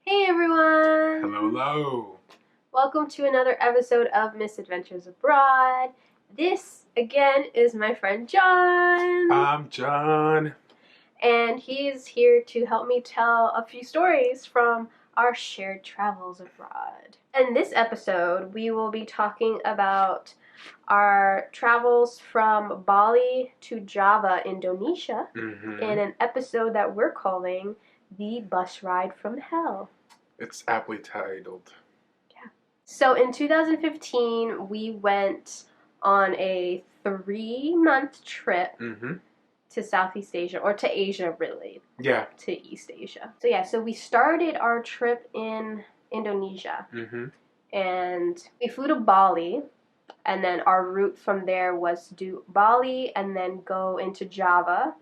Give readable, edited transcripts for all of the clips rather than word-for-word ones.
Hey everyone! Hello, hello. Welcome to another episode of Misadventures Abroad. This, again, is my friend John. I'm John. And he's here to help me tell a few stories from our shared travels abroad. In this episode, we will be talking about our travels from Bali to Java, Indonesia, in an episode that we're calling The Bus Ride from Hell. It's aptly titled. Yeah. So in 2015, we went on a 3-month trip to Southeast Asia, or to Asia, really. Yeah. To East Asia. So we started our trip in Indonesia. And we flew to Bali, and then our route from there was to do Bali and then go into Java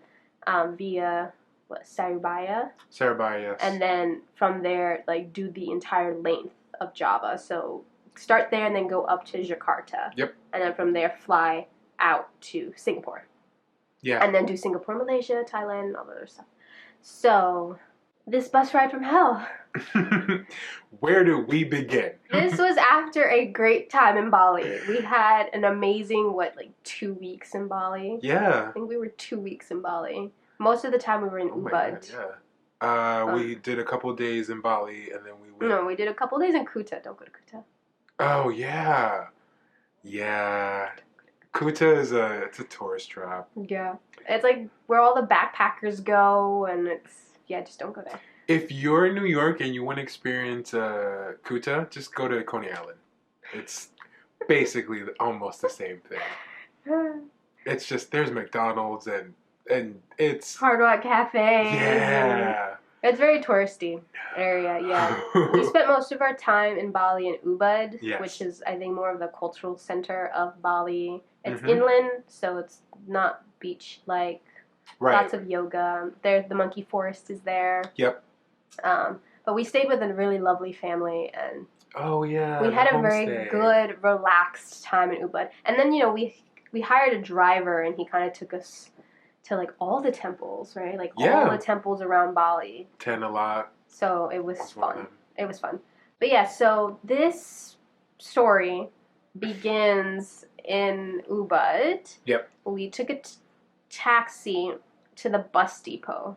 via Surabaya. Surabaya, yes. And then from there, do the entire length of Java. So start there and then go up to Jakarta. Yep. And then from there, fly out to Singapore. Yeah. And then do Singapore, Malaysia, Thailand, and all that other stuff. So, this bus ride from hell. Where do we begin? This was after a great time in Bali. We had an amazing, 2 weeks in Bali? Yeah. I think we were 2 weeks in Bali. Most of the time we were in Ubud. Yeah. We did a couple days in Bali, and then we went... No, we did a couple days in Kuta. Don't go to Kuta. Oh, yeah. Yeah. Kuta is it's a tourist trap. Yeah. It's where all the backpackers go, and just don't go there. If you're in New York and you want to experience Kuta, just go to Coney Island. It's basically almost the same thing. It's just, there's McDonald's and it's... Hard Rock Cafe. Yeah. It's very touristy area, yeah. We spent most of our time in Bali and Ubud, yes, which is, I think, more of the cultural center of Bali. It's inland, so it's not beach-like. Right. Lots of yoga. The monkey forest is there. Yep. But we stayed with a really lovely family, and we had a very good, relaxed time in Ubud. And then, we hired a driver, and he kind of took us to all the temples, right? All the temples around Bali. 10 a lot. So it was fun. It was fun. But yeah, so this story begins in Ubud. Yep. We took a taxi to the bus depot.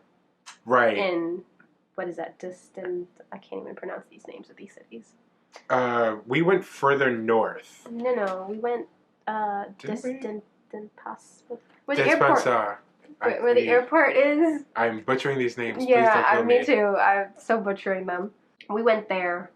Right. In, what is that? I can't even pronounce these names of these cities. We went further north. No, we went where the airport. Where the airport is. I'm butchering these names. Yeah, me too. I'm so butchering them. We went there.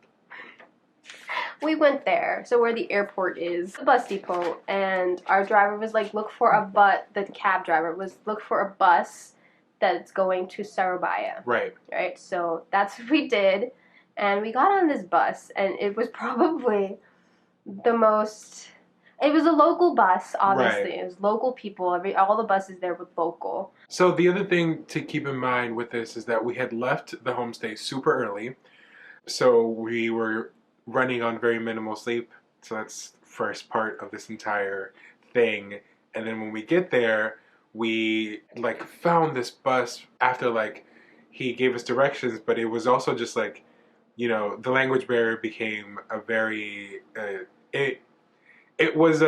So where the airport is, the bus depot, and our driver was look for a the cab driver was look for a bus that's going to Surabaya. Right. Right. So that's what we did, and we got on this bus, and it was probably the most... It was a local bus, obviously. Right. It was local people. All the buses there were local. So the other thing to keep in mind with this is that we had left the homestay super early. So we were running on very minimal sleep. So that's the first part of this entire thing. And then when we get there, we found this bus after he gave us directions, but it was also just the language barrier became a very... It was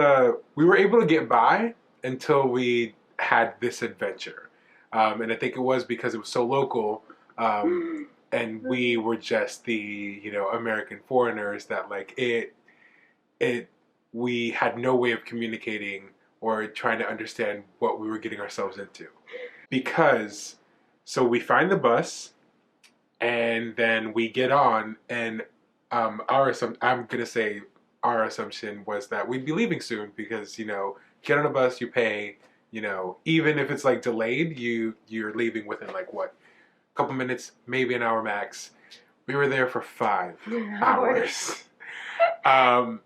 we were able to get by until we had this adventure, and I think it was because it was so local, and we were just the American foreigners that we had no way of communicating or trying to understand what we were getting ourselves into, because so we find the bus, and then we get on, and I'm gonna say. Our assumption was that we'd be leaving soon because, get on a bus, you pay, even if it's delayed, you're leaving within a couple minutes, maybe an hour max. We were there for 5 hours. It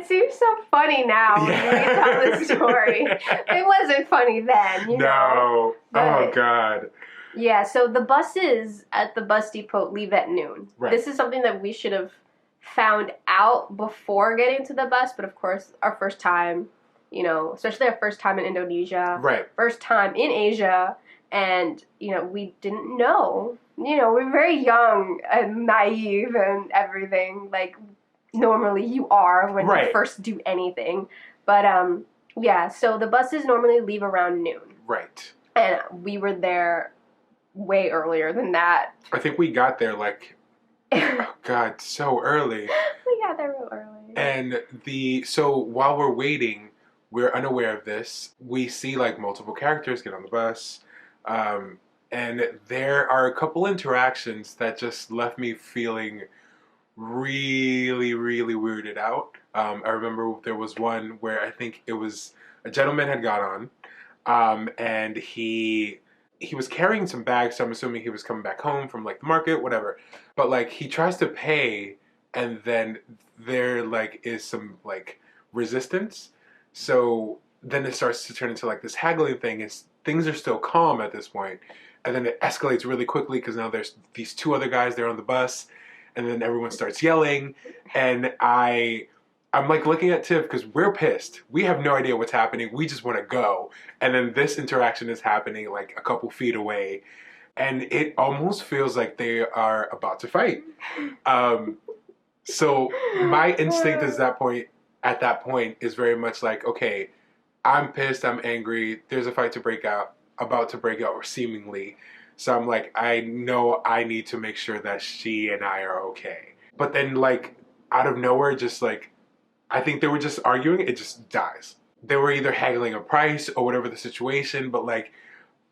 seems so funny now when we tell this story. It wasn't funny then, No. Oh, God. Yeah, so the buses at the bus depot leave at noon. Right. This is something that we should have found out before getting to the bus, but of course our first time, especially our first time in Indonesia, right, first time in Asia, and we didn't know we're very young and naive and everything, like normally you are when you first do anything. But yeah, so the buses normally leave around noon. Right. And we were there way earlier than that. I think we got there like, oh God, so early. We got there real early. And so while we're waiting, we're unaware of this. We see like multiple characters get on the bus. And there are a couple interactions that just left me feeling really, really weirded out. I remember there was one where I think it was a gentleman had got on, and he was carrying some bags, so I'm assuming he was coming back home from like the market, whatever. But like he tries to pay, and then there like is some like resistance. So then it starts to turn into like this haggling thing, and things are still calm at this point. And then it escalates really quickly because now there's these two other guys there on the bus, and then everyone starts yelling, and I'm like looking at Tiff because we're pissed. We have no idea what's happening. We just want to go. And then this interaction is happening like a couple feet away, and it almost feels like they are about to fight. So my instinct at that point is very much like, okay, I'm pissed, I'm angry, there's a fight about to break out, or seemingly. So I'm like, I know I need to make sure that she and I are okay. But then like out of nowhere, just like, I think they were just arguing, it just dies. They were either haggling a price or whatever the situation, but like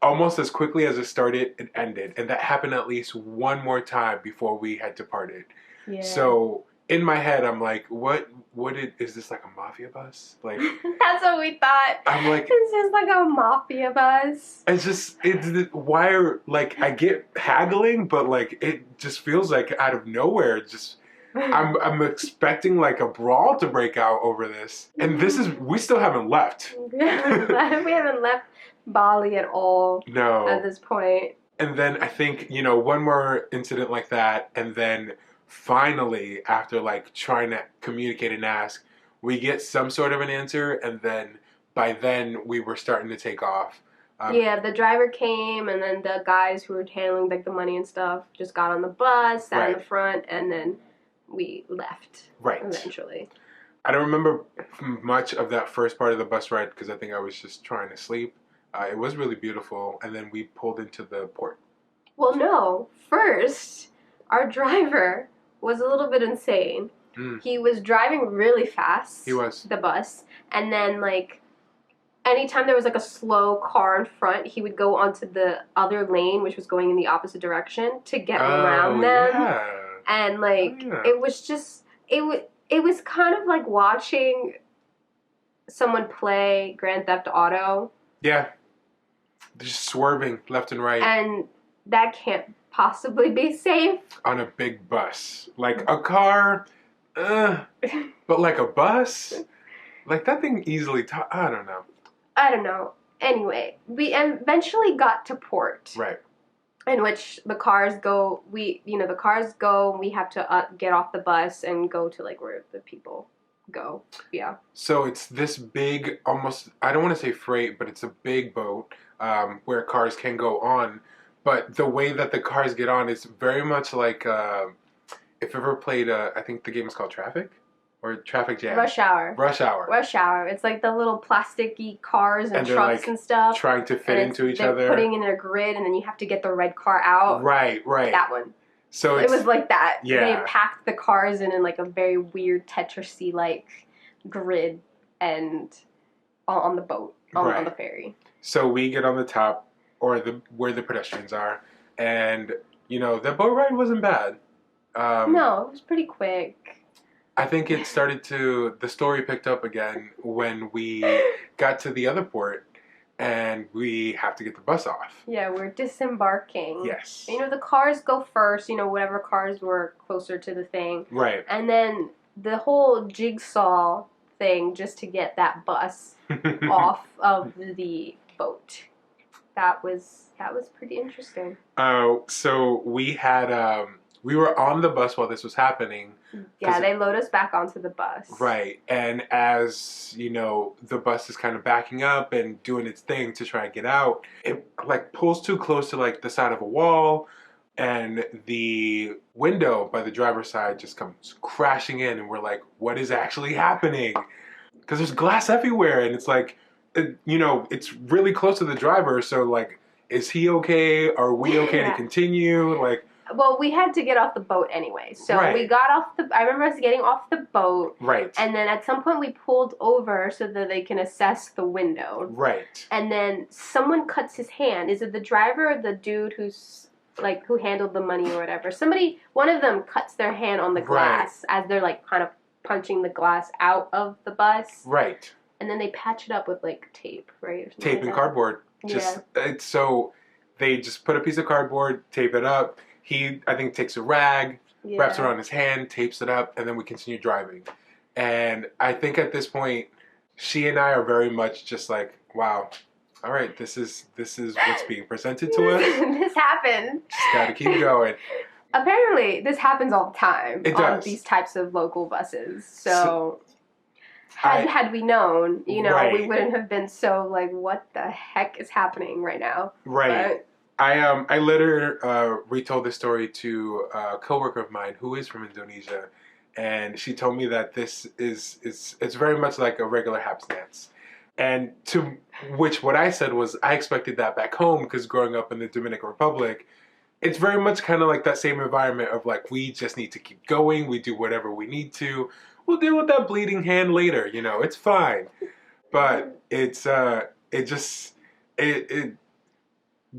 almost as quickly as it started, it ended. And that happened at least one more time before we had departed. Yeah. So in my head, I'm like, is this like a mafia bus? Like that's what we thought. I'm like, is this like a mafia bus? Why are like I get haggling, but like it just feels like out of nowhere. Just I'm expecting like a brawl to break out over this, and we still haven't left. We haven't left Bali at all. No. At this point. And then I think one more incident like that, and then finally, after like trying to communicate and ask, we get some sort of an answer, and then by then we were starting to take off. Yeah, the driver came, and then the guys who were handling like the money and stuff just got on the bus, sat in the front, and then we left. Right. Eventually. I don't remember much of that first part of the bus ride because I think I was just trying to sleep. It was really beautiful, and then we pulled into the port. Well, no. First, our driver was a little bit insane. He was driving really fast. He was. The bus. And then, like, anytime there was, like, a slow car in front, he would go onto the other lane, which was going in the opposite direction, to get around them. Yeah. And, like, it was just... It was kind of like watching someone play Grand Theft Auto. Yeah. Just swerving left and right. And that can't possibly be safe. On a big bus. Like a car, but like a bus? Like that thing easily, I don't know. Anyway, we eventually got to port. Right. In which the cars go, we have to get off the bus and go to like where the people go. Yeah. So it's this big, almost, I don't want to say freight, but it's a big boat where cars can go on. But the way that the cars get on is very much like, if you ever played, I think the game is called Traffic? Or Traffic Jam? Rush Hour. It's like the little plasticky cars and trucks like and stuff. Trying to fit into each other. Putting in a grid, and then you have to get the red car out. Right. That one. So it was like that. Yeah. They packed the cars in like a very weird Tetris-y like grid and on the boat, on the ferry. So we get on the top, or where the pedestrians are, and the boat ride wasn't bad. No, it was pretty quick. I think the story picked up again when we got to the other port and we have to get the bus off. Yeah, we're disembarking. Yes. The cars go first, whatever cars were closer to the thing. Right. And then the whole jigsaw thing just to get that bus off of the boat. That was pretty interesting. So we had... we were on the bus while this was happening. Yeah, they load us back onto the bus. Right. And as, the bus is kind of backing up and doing its thing to try and get out, it like pulls too close to like the side of a wall, and the window by the driver's side just comes crashing in, and we're like, what is actually happening? Because there's glass everywhere, and it's like, it's really close to the driver, so like, is he okay? Are we okay to continue? Like, well, we had to get off the boat anyway, so Right. we got off I remember us getting off the boat, right, and then at some point we pulled over so that they can assess the window, right. and then someone cuts his hand. Is it the driver or the dude who handled the money or whatever? One of them cuts their hand on the glass as they're like kind of punching the glass out of the bus. Right. And then they patch it up with like tape, right? Or Tape and cardboard. So they just put a piece of cardboard, tape it up. He, I think, takes a rag, wraps it around his hand, tapes it up, and then we continue driving. And I think at this point, she and I are very much just like, wow, all right, this is what's being presented to us. This happened. Just gotta keep going. Apparently, this happens all the time on does. these types of local buses. So had we known, we wouldn't have been so like, what the heck is happening right now? Right. But I later retold this story to a coworker of mine who is from Indonesia, and she told me that this it's very much like a regular happenstance. And to which what I said was I expected that back home, because growing up in the Dominican Republic, it's very much kind of like that same environment of like, we just need to keep going. We do whatever we need to. We'll deal with that bleeding hand later. It's fine. But it's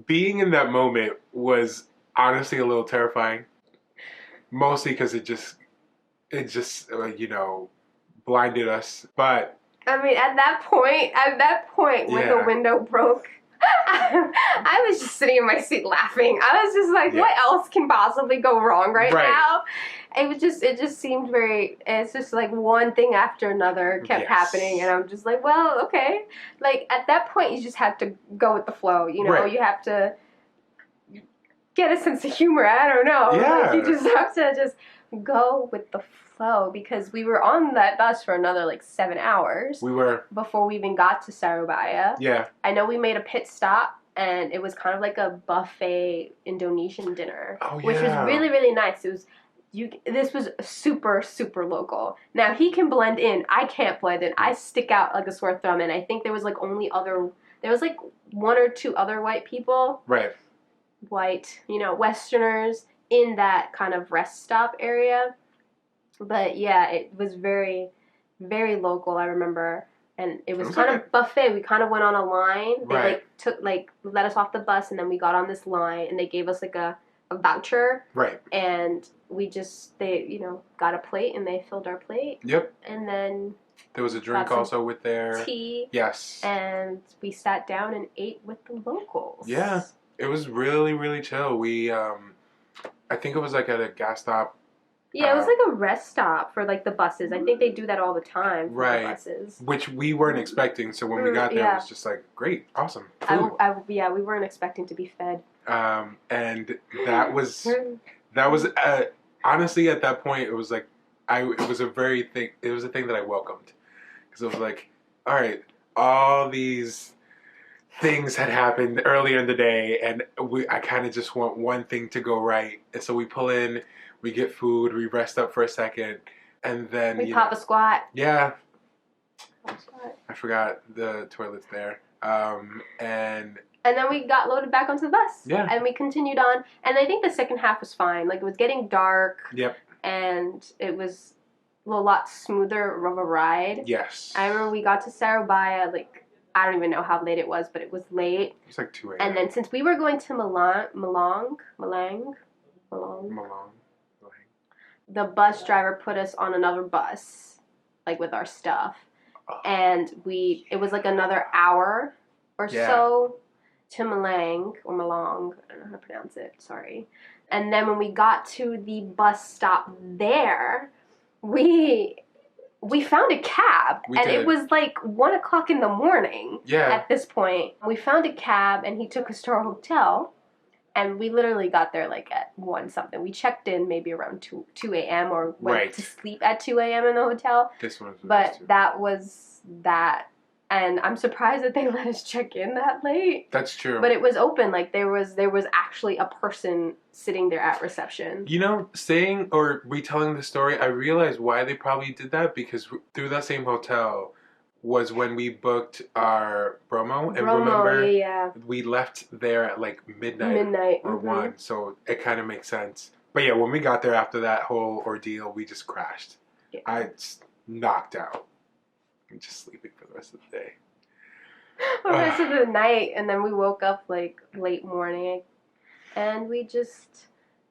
being in that moment was honestly a little terrifying. Mostly because it just blinded us. But I mean, at that point when the window broke, I was just sitting in my seat laughing. I was just like, what else can possibly go wrong right now? It just seemed it's just like one thing after another kept happening, and I'm just like, well, okay. Like, at that point, you just have to go with the flow, you have to get a sense of humor. I don't know. Yeah. Like, you just have to just go with the flow, because we were on that bus for another like 7 hours. We were. Before we even got to Surabaya. Yeah. I know we made a pit stop, and it was kind of like a buffet Indonesian dinner, which was really, really nice. This was super, super local. Now, he can blend in. I can't blend in. I stick out like a sore thumb, and I think there was like one or two other white people. Right. White, Westerners in that kind of rest stop area. But yeah, it was very, very local, I remember. And it was kind of buffet. We kind of went on a line. They let us off the bus, and then we got on this line, and they gave us like a voucher. Right. And they got a plate, and they filled our plate. Yep. And then there was a drink also with their tea. Yes. And we sat down and ate with the locals. Yeah. It was really, really chill. We, I think it was like at a gas stop. Yeah, it was like a rest stop for like the buses. I think they do that all the time for the buses. Which we weren't expecting, so when we got there, it was just like, great, awesome food. We weren't expecting to be fed. And that was honestly, at that point, it was like, it was a thing that I welcomed. Because it was like, all right, all these things had happened earlier in the day, and I kind of just want one thing to go right. And so we pull in, we get food, we rest up for a second, and then we pop a squat. Yeah. Pop a squat. I forgot the toilets there. And then we got loaded back onto the bus. Yeah. And we continued on. And I think the second half was fine. Like, it was getting dark. Yep. And it was a lot smoother of a ride. Yes. I remember we got to Surabaya, like, I don't even know how late it was, but it was late. It was like 2 a.m. And then since we were going to Malang, the bus driver put us on another bus, like with our stuff. Oh. And it was like another hour or so to Malang, or Malong, I don't know how to pronounce it, sorry. And then when we got to the bus stop there, we found a cab, it was like 1 o'clock in the morning at this point. We found a cab, and he took us to our hotel, and we literally got there like at 1 something. We checked in maybe around 2 a.m. or went to sleep at 2 a.m. in the hotel. This one was but that was that And I'm surprised that they let us check in that late. That's true. But it was open. Like there was actually a person sitting there at reception. You know, saying or retelling the story, I realized why they probably did that, because through that same hotel was when we booked our Bromo. And remember, yeah. we left there at like midnight or mm-hmm. 1, so it kind of makes sense. But yeah, when we got there after that whole ordeal, we just crashed. Yeah. I just knocked out. I'm just sleeping for the rest of the day. The rest of the night, and then we woke up like late morning, and we just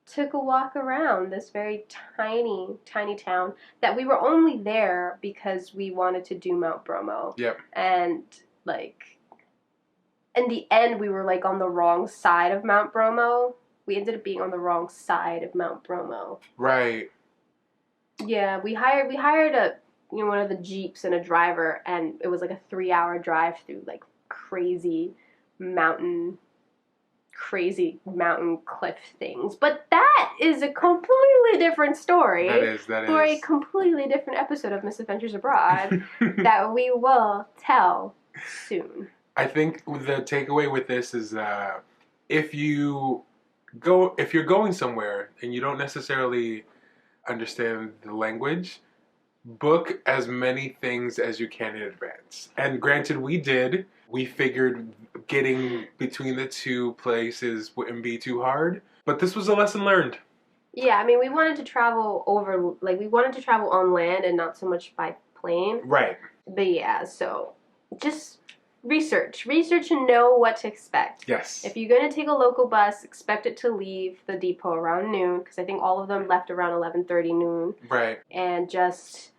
took a walk around this very tiny town that we were only there because we wanted to do Mount Bromo. Yep. And like in the end, we were like on the wrong side of Mount Bromo. We ended up being on the wrong side of Mount Bromo. Right. Yeah, we hired a one of the Jeeps and a driver, and it was like a 3-hour drive through like crazy mountain cliff things. But that is a completely different story. That is. For a completely different episode of Misadventures Abroad that we will tell soon. I think the takeaway with this is if you're going somewhere and you don't necessarily understand the language, book as many things as you can in advance. And granted, we did. We figured getting between the two places wouldn't be too hard, but this was a lesson learned. Yeah, I mean, we wanted to travel on land and not so much by plane. Right. But yeah, so just research and know what to expect. Yes. If you're going to take a local bus, expect it to leave the depot around noon, because I think all of them left around 11:30 noon. Right. And just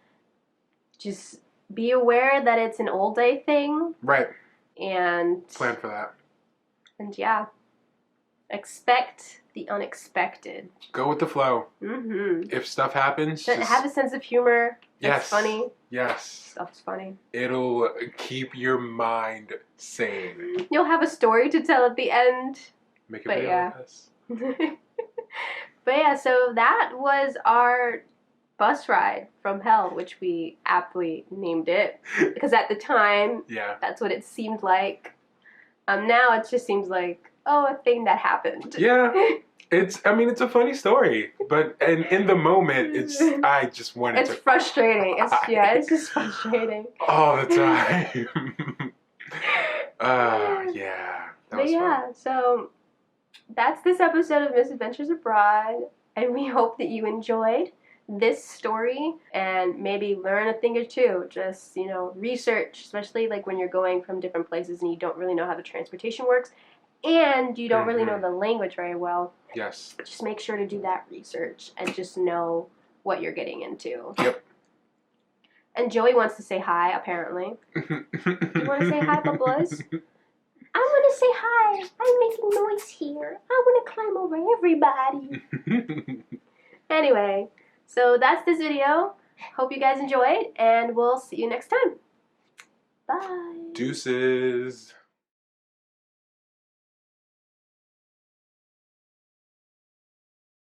be aware that it's an all day thing. Right. And plan for that. And yeah, expect the unexpected. Go with the flow. Mm-hmm. If stuff happens, just have a sense of humor. Yes. It's funny. Yes. Stuff's funny. It'll keep your mind sane. You'll have a story to tell at the end. Make a video with us. But yeah, so that was our bus ride from hell, which we aptly named it, because at the time, yeah, that's what it seemed like. Now it just seems like a thing that happened. Yeah, it's a funny story, but in the moment, I just wanted it's frustrating. It's just frustrating all the time. Yeah, that was fun. So that's this episode of Misadventures Abroad, and we hope that you enjoyed this story and maybe learn a thing or two. Just, research, especially like when you're going from different places and you don't really know how the transportation works and you don't really know the language very well. Yes. Just make sure to do that research and just know what you're getting into. Yep. And Joey wants to say hi, apparently. You want to say hi, Bubbles? I want to say hi. I'm making noise here. I want to climb over everybody. Anyway, so that's this video. Hope you guys enjoyed, and we'll see you next time. Bye. Deuces.